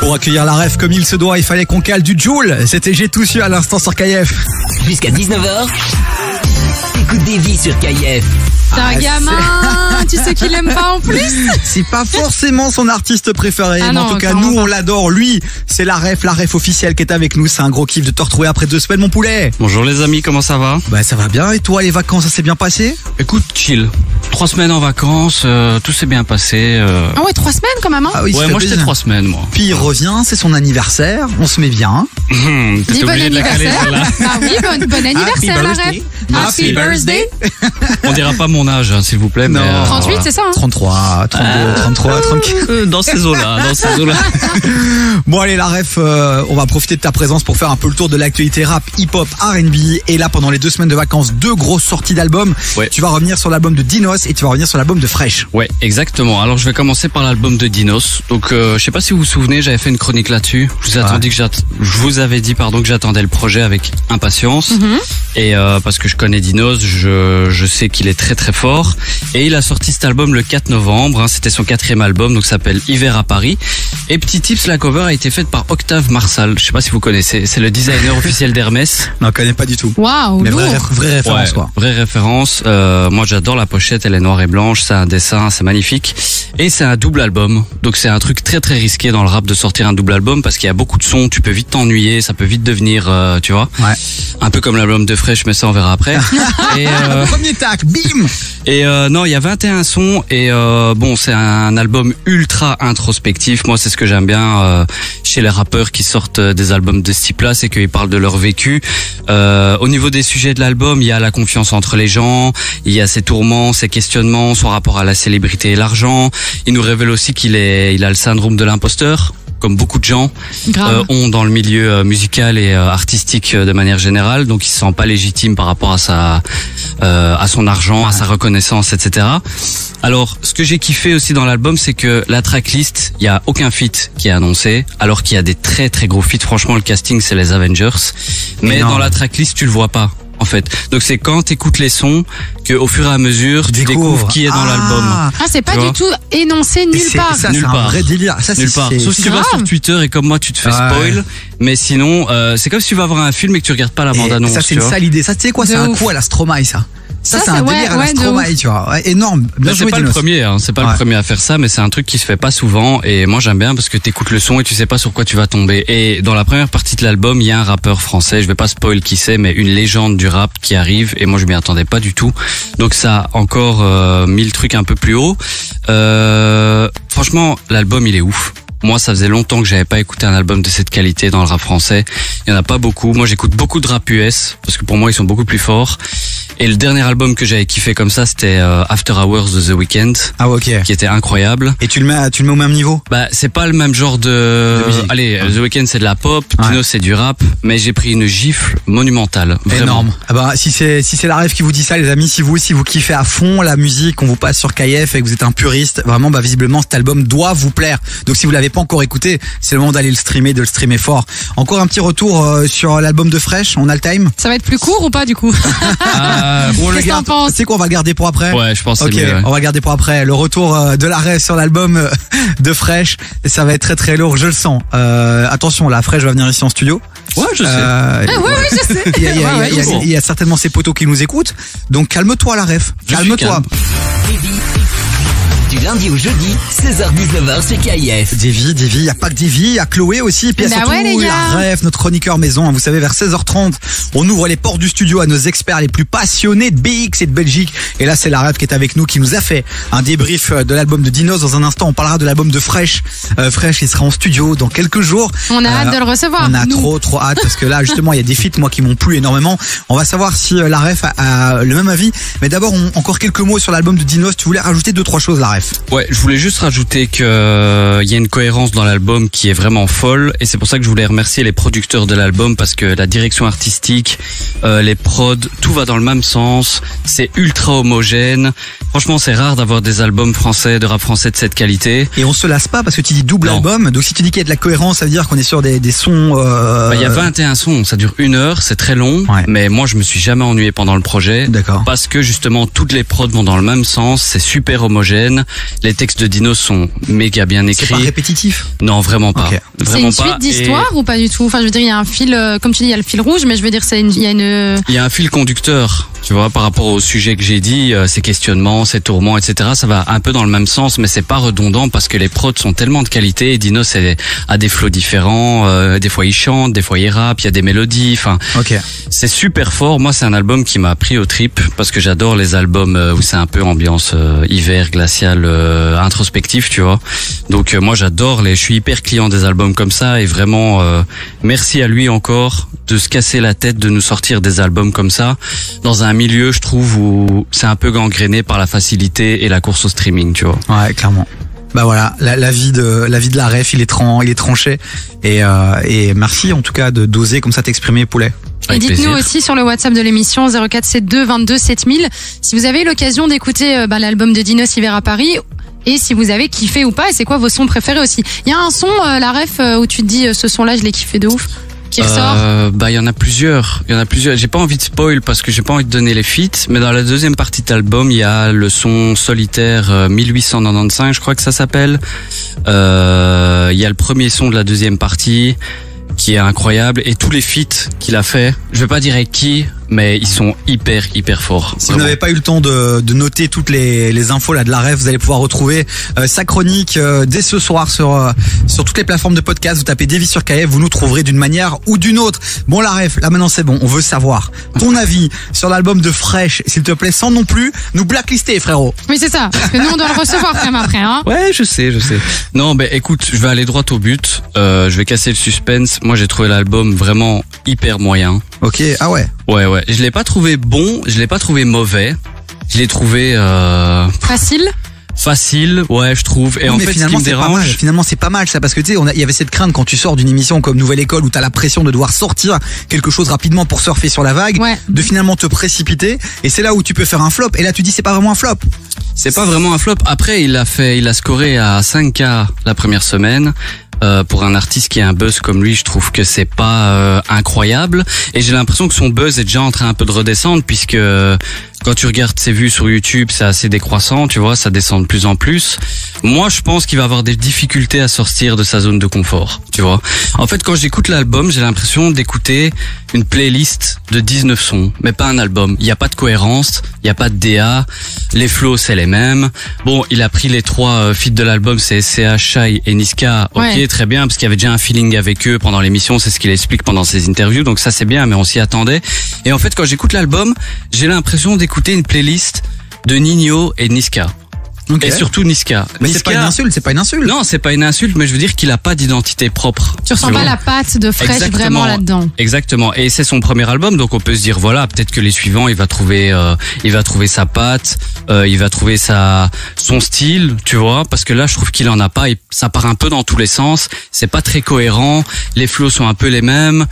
Pour accueillir la ref comme il se doit, il fallait qu'on cale du Joule. C'était J'ai tout su à l'instant sur KF. Jusqu'à 19h, écoute Davy sur KF. T'es un gamin, tu sais qu'il aime pas en plus. C'est pas forcément son artiste préféré, mais non, en tout cas, clairement nous, pas. on l'adore. Lui, c'est la ref officielle qui est avec nous. C'est un gros kiff de te retrouver après 2 semaines, mon poulet. Bonjour les amis, comment ça va? Bah, ça va bien. Et toi, les vacances, ça s'est bien passé? Écoute, chill. 3 semaines en vacances, tout s'est bien passé. Ah ouais, 3 semaines quand même, hein. Ah oui, Ouais, ça moi fait j'étais plaisir. 3 semaines, moi. Puis il revient, c'est son anniversaire. On se met bien. T'étais Dis bon obligé de la caler, anniversaire. celle-là. Ah oui, bon anniversaire, la ref. Happy birthday. On dira pas mon âge, hein, s'il vous plaît. Non. Mais, 38, c'est ça, hein. 33, 32, 33, 34. Dans ces eaux-là, dans ces eaux-là. Bon allez la ref, on va profiter de ta présence pour faire un peu le tour de l'actualité rap, hip-hop, R&B. Et là pendant les 2 semaines de vacances, 2 grosses sorties d'albums. Ouais. Tu vas revenir sur l'album de Dinos et tu vas revenir sur l'album de Fresh. Ouais, exactement. Alors je vais commencer par l'album de Dinos. Donc je sais pas si vous vous souvenez, j'avais fait une chronique là-dessus. Je vous avais dit que j'attendais le projet avec impatience. Et parce que je connais Dinos, je sais qu'il est très très fort. Et il a sorti cet album le 4 novembre. C'était son 4e album, donc ça s'appelle Hiver à Paris. Et petit tips, la cover a été faite par Octave Marsal. Je sais pas si vous connaissez. C'est le designer officiel d'Hermès. Non, on connaît pas du tout. Waouh, Mais lourd. vraie référence quoi. Vraie référence. Moi j'adore la pochette, elle est noire et blanche, c'est un dessin, c'est magnifique. Et c'est un double album. Donc c'est un truc très très risqué dans le rap de sortir un double album parce qu'il y a beaucoup de sons, tu peux vite t'ennuyer, ça peut vite devenir, tu vois, Ouais. un peu comme l'album de Fresh, mais ça on verra après. Et, Premier tac, bim. non, il y a 21 sons et bon, c'est un album ultra introspectif. Moi, c'est ce que j'aime bien chez les rappeurs qui sortent des albums de ce type-là, c'est qu'ils parlent de leur vécu. Au niveau des sujets de l'album, il y a la confiance entre les gens, il y a ses tourments, ses questionnements, son rapport à la célébrité et l'argent. Il nous révèle aussi qu'il a le syndrome de l'imposteur, comme beaucoup de gens Grave. ont dans le milieu musical et artistique de manière générale. Donc il se sent pas légitime par rapport à son argent, à sa reconnaissance, etc. Alors, ce que j'ai kiffé aussi dans l'album, c'est que la tracklist, il y a aucun feat qui est annoncé, alors qu'il y a des très très gros feats. Franchement, le casting, c'est les Avengers. Mais Énorme. dans la tracklist, tu le vois pas, en fait. Donc c'est quand t'écoutes les sons que, au fur et à mesure, tu découvres qui est dans l'album. Ah, c'est pas Tu du vois. tout énoncé Et nulle c'est- part. Ça, Nulle c'est un part. vrai délire. Ça, Nulle part. Sauf si tu vas grave. sur Twitter et comme moi, tu te fais Ouais. spoil. Mais sinon, c'est comme si tu vas voir un film et que tu regardes pas la Et bande-annonce. ça, c'est tu une vois. sale idée. Ça, tu sais quoi, c'est De un ouf. coup à la Stromae, ça. Ça, Ça, c'est un c'est- délire à la ouais, de Stromae, tu vois. Ouais, énorme. Bien Non, c'est joué, pas le Dinos. premier, hein. C'est pas Ouais. le premier à faire ça, mais c'est un truc qui se fait pas souvent. Et moi, j'aime bien parce que t'écoutes le son et tu sais pas sur quoi tu vas tomber. Et dans la première partie de l'album, il y a un rappeur français. Je vais pas spoil qui c'est, mais une légende du rap qui arrive. Et moi, je m'y attendais pas du tout. Donc ça a encore mis le truc un peu plus haut. Franchement, l'album, il est ouf. Moi, ça faisait longtemps que j'avais pas écouté un album de cette qualité dans le rap français. Il y en a pas beaucoup. Moi, j'écoute beaucoup de rap US parce que pour moi, ils sont beaucoup plus forts. Et le dernier album que j'avais kiffé comme ça, c'était After Hours de The Weeknd, Ah, ok. qui était incroyable. Et tu le mets au même niveau? Bah, c'est pas le même genre de musique. Allez, The Weeknd c'est de la pop, Ouais. Dino c'est du rap, mais j'ai pris une gifle monumentale. Vraiment. Énorme. Ah bah, si c'est la ref qui vous dit ça, les amis, si vous kiffez à fond la musique qu'on vous passe sur KF et que vous êtes un puriste, vraiment, bah, visiblement, cet album doit vous plaire. Donc, si vous l'avez pas encore écouté, c'est le moment d'aller le streamer, de le streamer fort. Encore un petit retour sur l'album de Fresh, on a le time. Ça va être plus court ou pas du coup? On le Qu'est-ce que t'en garde. penses? Tu sais quoi, on va le garder pour après. Ouais, je pense que Ok, c'est mieux. Ouais. on va le garder pour après. Le retour de la ref sur l'album de Fresh, ça va être très très lourd, je le sens. Attention, la Fresh va venir ici en studio. Ouais, je sais. Ah ouais, je sais. Il y a- il y a- Ouais, il y a- ouais. il y a certainement ses potos qui nous écoutent. Donc calme-toi la ref. Je suis Calme-toi. calme. Davy, du lundi au jeudi, 16h-19h sur KF. Davy, il y a pas que Davy, il y a Chloé aussi, puis il y a Bah surtout ouais, les gars. la ref, notre chroniqueur maison. Hein, vous savez, vers 16h30, on ouvre les portes du studio à nos experts les plus passionnés de BX et de Belgique. Et là, c'est la ref qui est avec nous, qui nous a fait un débrief de l'album de Dinos. Dans un instant, on parlera de l'album de Fresh. Fresh, il sera en studio dans quelques jours. On a hâte de le recevoir. On a nous. trop hâte parce que là, justement, il y a des feats, moi, qui m'ont plu énormément. On va savoir si la ref a le même avis. Mais d'abord, encore quelques mots sur l'album de Dinos. Tu voulais rajouter 2-3 choses, la ref. Ouais, je voulais juste rajouter que il y a une cohérence dans l'album qui est vraiment folle et c'est pour ça que je voulais remercier les producteurs de l'album parce que la direction artistique, les prods, tout va dans le même sens, c'est ultra homogène. Franchement, c'est rare d'avoir des albums français, de rap français de cette qualité. Et on se lasse pas parce que tu dis double Non. album. Donc si tu dis qu'il y a de la cohérence, ça veut dire qu'on est sur des sons. Bah, il y a 21 sons, ça dure 1 heure, c'est très long, Ouais. mais moi je me suis jamais ennuyé pendant le projet. D'accord. Parce que justement toutes les prods vont dans le même sens, c'est super homogène. Les textes de Dinos sont méga bien écrits. C'est pas répétitif? Non, vraiment pas. Okay. Vraiment c'est une suite d'histoire ou pas du tout? Enfin, je veux dire, il y a un fil, comme tu dis, il y a le fil rouge, mais je veux dire, il y a un fil conducteur, tu vois, par rapport au sujet que j'ai dit, ces questionnements, ces tourments, etc. Ça va un peu dans le même sens, mais c'est pas redondant parce que les prods sont tellement de qualité. Et Dinos a des flows différents. Des fois il chante, des fois il rappe, il y a des mélodies. Enfin, c'est super fort. Moi, c'est un album qui m'a pris au trip parce que j'adore les albums où c'est un peu ambiance hiver, glacial, introspectif, tu vois. Donc moi, j'adore je suis hyper client des albums comme ça et vraiment merci à lui encore de se casser la tête de nous sortir des albums comme ça dans un milieu, je trouve, où c'est un peu gangréné par la facilité et la course au streaming, tu vois. Ouais, clairement. Bah voilà, la vie de la ref, il est tranché et merci en tout cas d'oser comme ça t'exprimer, Poulet. Et dites-nous aussi sur le WhatsApp de l'émission 0472 22 7000 si vous avez eu l'occasion d'écouter l'album de Dinos Hiver à Paris et si vous avez kiffé ou pas et c'est quoi vos sons préférés aussi. Il y a un son la ref où tu te dis ce son là je l'ai kiffé de ouf. Qui ressort? Il y en a plusieurs. J'ai pas envie de spoil parce que j'ai pas envie de donner les feats, mais dans la deuxième partie de l'album, il y a le son solitaire 1895, je crois que ça s'appelle. Il y a le premier son de la deuxième partie qui est incroyable et tous les feats qu'il a fait, je vais pas dire avec qui, mais ils sont hyper forts. Si vous n'avez pas eu le temps de noter toutes les infos là de la ref, vous allez pouvoir retrouver sa chronique dès ce soir sur toutes les plateformes de podcast. Vous tapez Davy sur KF, vous nous trouverez d'une manière ou d'une autre. Bon, la ref, là maintenant c'est bon, on veut savoir ton avis sur l'album de Fresh, s'il te plaît, sans non plus nous blacklister, frérot. Oui, c'est ça, parce que nous on doit le recevoir quand même après, hein. Ouais, je sais. Non, écoute, je vais aller droit au but. Je vais casser le suspense. Moi, j'ai trouvé l'album vraiment hyper moyen. Ok, ah ouais. Ouais. Je l'ai pas trouvé bon, je l'ai pas trouvé mauvais. Je l'ai trouvé facile, ouais, je trouve. Et en fait, ce qui me dérange, finalement, c'est pas mal ça, parce que tu sais, il y avait cette crainte quand tu sors d'une émission comme Nouvelle École où t'as la pression de devoir sortir quelque chose rapidement pour surfer sur la vague, de finalement te précipiter, et c'est là où tu peux faire un flop. Et là, tu dis c'est pas vraiment un flop. C'est pas vraiment un flop. Après, il a scoré à 5K la première semaine. Pour un artiste qui a un buzz comme lui, je trouve que c'est pas incroyable. Et j'ai l'impression que son buzz est déjà en train un peu de redescendre puisque quand tu regardes ses vues sur YouTube, c'est assez décroissant, tu vois, ça descend de plus en plus. Moi, je pense qu'il va avoir des difficultés à sortir de sa zone de confort, tu vois. En fait, quand j'écoute l'album, j'ai l'impression d'écouter une playlist de 19 sons, mais pas un album. Il n'y a pas de cohérence, il n'y a pas de DA, les flows, c'est les mêmes. Bon, il a pris les 3 feats de l'album, c'est SCH, Shai et Niska. Ok, très bien, parce qu'il y avait déjà un feeling avec eux pendant l'émission, c'est ce qu'il explique pendant ses interviews, donc ça c'est bien, mais on s'y attendait. Et en fait, quand j'écoute l'album, j'ai l'impression d'écouter une playlist de Nino et Niska. Okay. Et surtout Niska. Mais Niska, c'est pas une insulte. Non, c'est pas une insulte, mais je veux dire qu'il a pas d'identité propre. Tu ressens pas la patte de Fresh vraiment là-dedans. Exactement. Et c'est son premier album, donc on peut se dire voilà, peut-être que les suivants, il va trouver sa patte, il va trouver son style, tu vois, parce que là, je trouve qu'il en a pas. Ça part un peu dans tous les sens. C'est pas très cohérent. Les flows sont un peu les mêmes.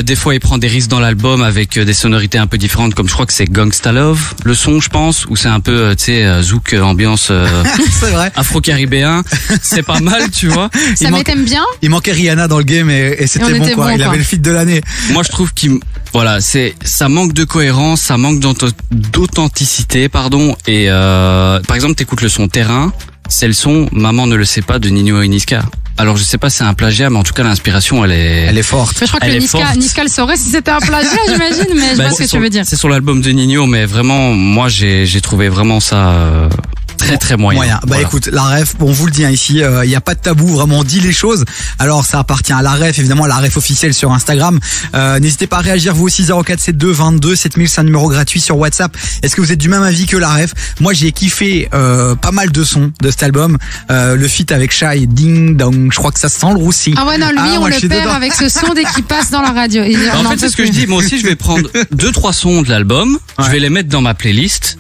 Des fois, il prend des risques dans l'album avec des sonorités un peu différentes, comme je crois que c'est Gangsta Love, le son, je pense, où c'est un peu, tu sais, zouk, ambiance. C'est vrai. Afro-caribéen, c'est pas mal, tu vois. Ça m'aime bien. Il manquait Rihanna dans le game et c'était bon, quoi. Il avait le feat de l'année. Moi, je trouve ça manque de cohérence, ça manque d'authenticité, pardon. Et par exemple, t'écoutes le son Terrain, c'est le son Maman ne le sait pas de Nino et Niska. Alors je sais pas si c'est un plagiat, mais en tout cas l'inspiration elle est forte. Mais je crois que Niska le saurait si c'était un plagiat, j'imagine, mais je vois ce que tu veux dire. C'est sur l'album de Nino, mais vraiment moi j'ai trouvé vraiment ça très moyen. Voilà. Écoute, la ref, on vous le dit ici, il y a pas de tabou, vraiment on dit les choses. Alors ça appartient à la ref, évidemment la ref officielle sur Instagram. N'hésitez pas à réagir vous aussi 0472 22 7000, c'est un numéro gratuit sur WhatsApp. Est-ce que vous êtes du même avis que la ref? Moi j'ai kiffé pas mal de sons de cet album. Le feat avec Shai, Ding Dong, je crois que ça sent le roussi. Ah ouais non, lui on le perd avec ce son dès qu'il passe dans la radio. En fait c'est ce que je dis, moi aussi je vais prendre 2-3 sons de l'album, je vais les mettre dans ma playlist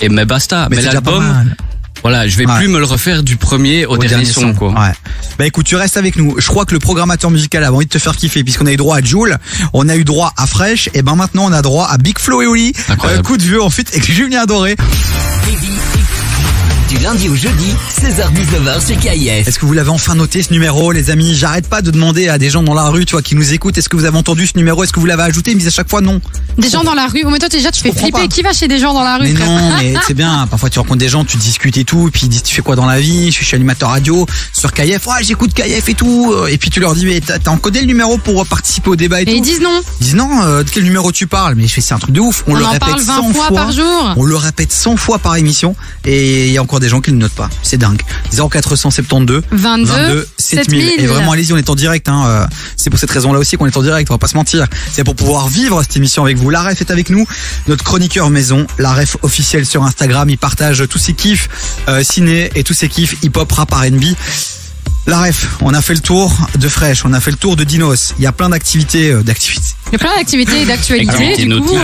et mais basta. Mais l'album, voilà, je vais plus me le refaire du premier au dernier son, quoi. Ouais. Écoute, tu restes avec nous. Je crois que le programmateur musical a envie de te faire kiffer puisqu'on a eu droit à Jul, on a eu droit à Fresh, et maintenant on a droit à Big Flo et Oli. Coup de vieux en fait avec Julien Doré. Du Du lundi au jeudi, 16h-19h sur KIF. Est-ce que vous l'avez enfin noté ce numéro, les amis? J'arrête pas de demander à des gens dans la rue, tu vois, qui nous écoutent, est-ce que vous avez entendu ce numéro? Est-ce que vous l'avez ajouté? Ils me disent à chaque fois non. Des gens dans la rue. Oh, mais toi, déjà, tu fais comprends flipper. pas. Qui va chez des gens dans la rue, Mais frère? non, mais c'est bien. Parfois, tu rencontres des gens, tu discutes et tout, et puis ils disent, tu fais quoi dans la vie? Je suis animateur radio sur KIF. Ouais, j'écoute KIF et tout. Et puis tu leur dis, mais t'as encodé le numéro pour participer au débat et Et tout. ils disent non. Ils disent non, de quel numéro tu parles? Mais je fais, c'est un truc de ouf. On le en répète parle 20 100 fois par jour. On le répète 100 fois par émission. Et il y a encore des gens qui ne notent pas. C'est dingue. 0472 22 7000. Et vraiment, allez-y, on est en direct, hein. C'est pour cette raison-là aussi qu'on est en direct, on va pas se mentir. C'est pour pouvoir vivre cette émission avec vous. La Ref est avec nous, notre chroniqueur maison, la Ref officielle sur Instagram. Il partage tous ses kiffs ciné et tous ses kiffs hip-hop, rap, R&B. La Ref, on a fait le tour de Fresh, on a fait le tour de Dinos. Il y a plein d'activités, Il y a plein d'activités et d'actualités. Activités Du coup, nautiques,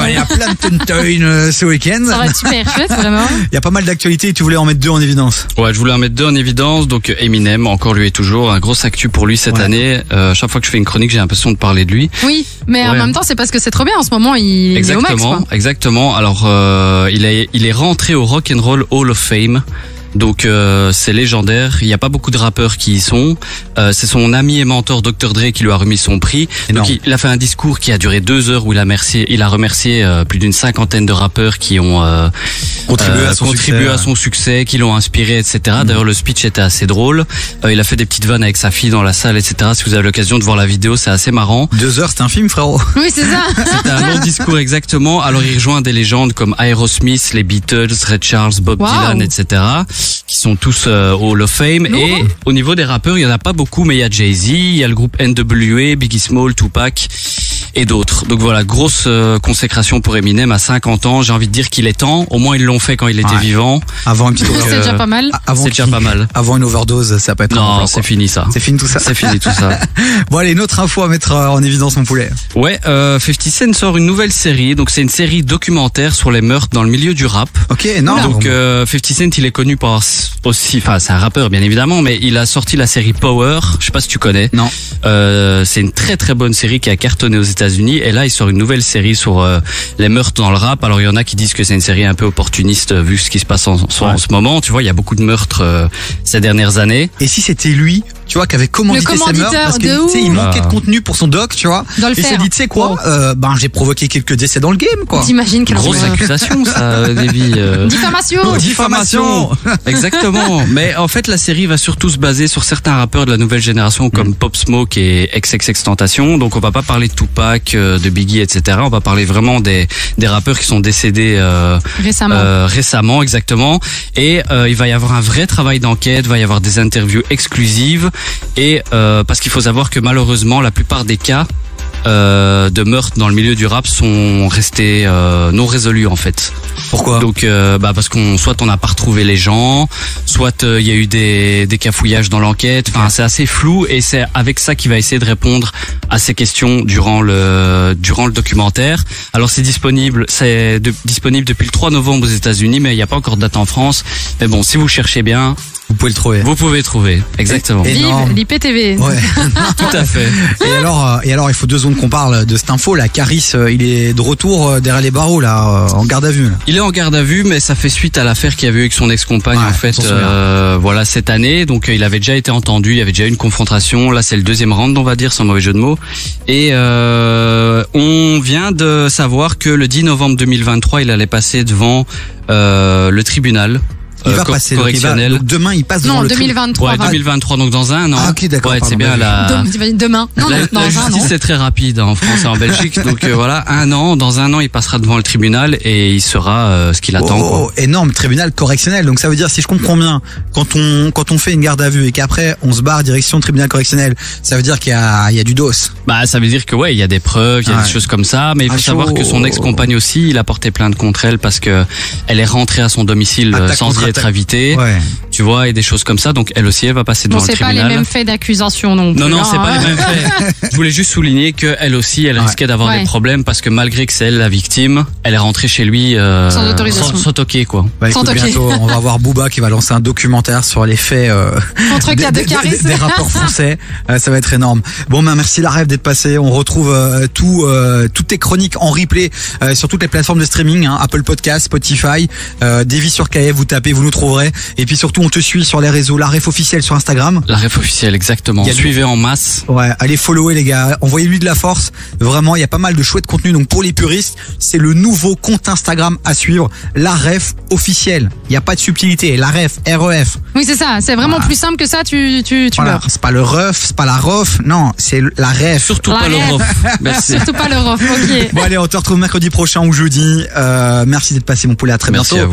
Il y a plein de tonton ce week-end. ça va être super chouette, vraiment. Il y a pas mal d'actualités et tu voulais en mettre deux en évidence. Ouais, je voulais en mettre deux en évidence. Donc Eminem, encore lui et toujours, un gros actu pour lui cette Ouais. année. Chaque fois que je fais une chronique, j'ai l'impression de parler de lui. Oui, mais en Ouais. même temps, c'est parce que c'est trop bien. En ce moment, il est au max, quoi. Exactement. Alors, il est rentré au Rock and Roll Hall of Fame. Donc c'est légendaire. Il n'y a pas beaucoup de rappeurs qui y sont. C'est son ami et mentor Dr Dre qui lui a remis son prix. Énorme. Donc il a fait un discours qui a duré 2 heures où il a remercié plus d'une 50aine de rappeurs qui ont Contribué à son contribué succès. à son succès, qui l'ont inspiré, etc. D'ailleurs le speech était assez drôle. Il a fait des petites vannes avec sa fille dans la salle, etc. Si vous avez l'occasion de voir la vidéo, c'est assez marrant. 2 heures, c'est un film, frérot. Oui, c'est ça. C'était un long discours exactement. Alors il rejoint des légendes comme Aerosmith, les Beatles, Ray Charles, Bob Wow. Dylan, etc. qui sont tous au Hall of Fame. Lourd, Et hein. au niveau des rappeurs, il y en a pas beaucoup, mais il y a Jay-Z, il y a le groupe NWA, Biggie Small, Tupac et d'autres. Donc voilà, grosse consécration pour Eminem à 50 ans. J'ai envie de dire qu'il est temps. Au moins ils l'ont fait quand il était Ouais. vivant. Avant une petite C'est déjà pas mal. avant C'est déjà qu'il- pas mal. Avant une overdose, ça peut être un Non, plan, c'est quoi. fini ça. C'est fini tout ça. C'est fini tout ça. Bon allez, une autre info à mettre en évidence, mon poulet. Ouais, 50 Cent sort une nouvelle série. Donc c'est une série documentaire sur les meurtres dans le milieu du rap. Ok, non. Donc 50 Cent, il est connu par aussi, enfin c'est un rappeur bien évidemment, mais il a sorti la série Power. Je sais pas si tu connais. Non. C'est une très très bonne série qui a cartonné aux États-Unis. Et là, il sort une nouvelle série sur les meurtres dans le rap. Alors il y en a qui disent que c'est une série un peu opportuniste vu ce qui se passe en ce moment. Tu vois, il y a beaucoup de meurtres ces dernières années. Et si c'était lui, tu vois, qui avait commandité ces commanditeur meurtres parce de que tu sais, il ouf. manquait de contenu pour son doc, tu vois. Doit le Et il s'est faire. dit, tu sais quoi, j'ai provoqué quelques décès dans le game, quoi. T'imagines quelle Grosse horreur. accusation, ça, Davy. Diffamation. Oh, diffamation. Exactement. Mais en fait, la série va surtout se baser sur certains rappeurs de la nouvelle génération comme Pop Smoke et XXXTentacion. Donc, on va pas parler de Tupac, de Biggie, etc. On va parler vraiment des rappeurs qui sont décédés récemment, exactement. Et il va y avoir un vrai travail d'enquête, va y avoir des interviews exclusives. Et parce qu'il faut savoir que malheureusement, la plupart des cas de meurtres dans le milieu du rap sont restés non résolus en fait. Pourquoi? Donc parce qu'on soit on n'a pas retrouvé les gens, soit il y a eu des cafouillages dans l'enquête. Enfin c'est assez flou et c'est avec ça qu'il va essayer de répondre à ces questions durant le documentaire. Alors c'est disponible depuis le 3 novembre aux États-Unis, mais il n'y a pas encore de date en France. Mais bon, si vous cherchez bien, Vous pouvez le trouver. vous pouvez trouver. Exactement. Et- Vive énorme. l'IPTV. Ouais. Tout à fait. Et alors, il faut 2 secondes qu'on parle de cette info, là. Caris, il est de retour derrière les barreaux, là, en garde à vue, là. Il est en garde à vue, mais ça fait suite à l'affaire qu'il y avait eu avec son ex-compagne Ouais, en fait, on s'en souvient. voilà cette année. Donc il avait déjà été entendu, il y avait déjà eu une confrontation. Là c'est le deuxième round, on va dire, sans mauvais jeu de mots. Et on vient de savoir que le 10 novembre 2023, il allait passer devant le tribunal. Il va passer, donc, correctionnel. donc demain, il passe devant Non, le tribunal. 2023. Ouais, pardon. 2023, donc dans un an. Ah, ok, d'accord, Ouais, pardon, c'est bien bah, Demain. Non, la dans un justice an. c'est très rapide en France et en Belgique. Donc voilà, dans un an, il passera devant le tribunal et il saura ce qu'il attend. Quoi. Oh, énorme, tribunal correctionnel. Donc ça veut dire, si je comprends bien, quand on fait une garde à vue et qu'après on se barre direction tribunal correctionnel, ça veut dire qu'il y a du dos. Bah, ça veut dire que ouais, il y a des preuves, il y a Ouais. des choses comme ça, mais il faut Ah, savoir chaud. que son ex-compagne aussi, il a porté plainte contre elle parce que elle est rentrée à son domicile Attaque sans contre y être attaque. invitée, Ouais. tu vois, et des choses comme ça. Donc elle aussi, elle va passer Bon, devant le c'est pas tribunal. les mêmes faits d'accusation non plus. Non, hein. c'est pas les mêmes faits. Je voulais juste souligner que elle aussi, elle Ouais. risquait d'avoir Ouais. des problèmes parce que malgré que c'est elle la victime, elle est rentrée chez lui Sans autorisation. sans toquer quoi. Bah, écoute, Sans toquer. bientôt, on va voir Booba qui va lancer un documentaire sur les faits Contre cas de Caris. des rapports français. Ça va être énorme. Bon, ben merci la rêve d'être passé. On retrouve toutes tes chroniques en replay sur toutes les plateformes de streaming, hein, Apple Podcast, Spotify, Davy sur KF. Vous tapez, vous nous trouverez. Et puis surtout, on te suit sur les réseaux, la ref officielle sur Instagram. La ref officielle, exactement. Il y a Suivez en masse. Ouais, allez follower les gars, envoyez-lui de la force. Vraiment, il y a pas mal de chouettes contenus. Donc pour les puristes, c'est le nouveau compte Instagram à suivre, la ref officielle. Il n'y a pas de subtilité, la ref, REF. Oui, c'est ça. C'est vraiment plus simple que ça. Tu Voilà, meurs. c'est pas le ref, c'est pas la ref, non, c'est la ref. Surtout La pas le ref. rof. Merci. Surtout pas le rof. Ok. Bon allez, on te retrouve mercredi prochain ou jeudi. Merci d'être passé mon poulet, à très Merci bientôt. à vous.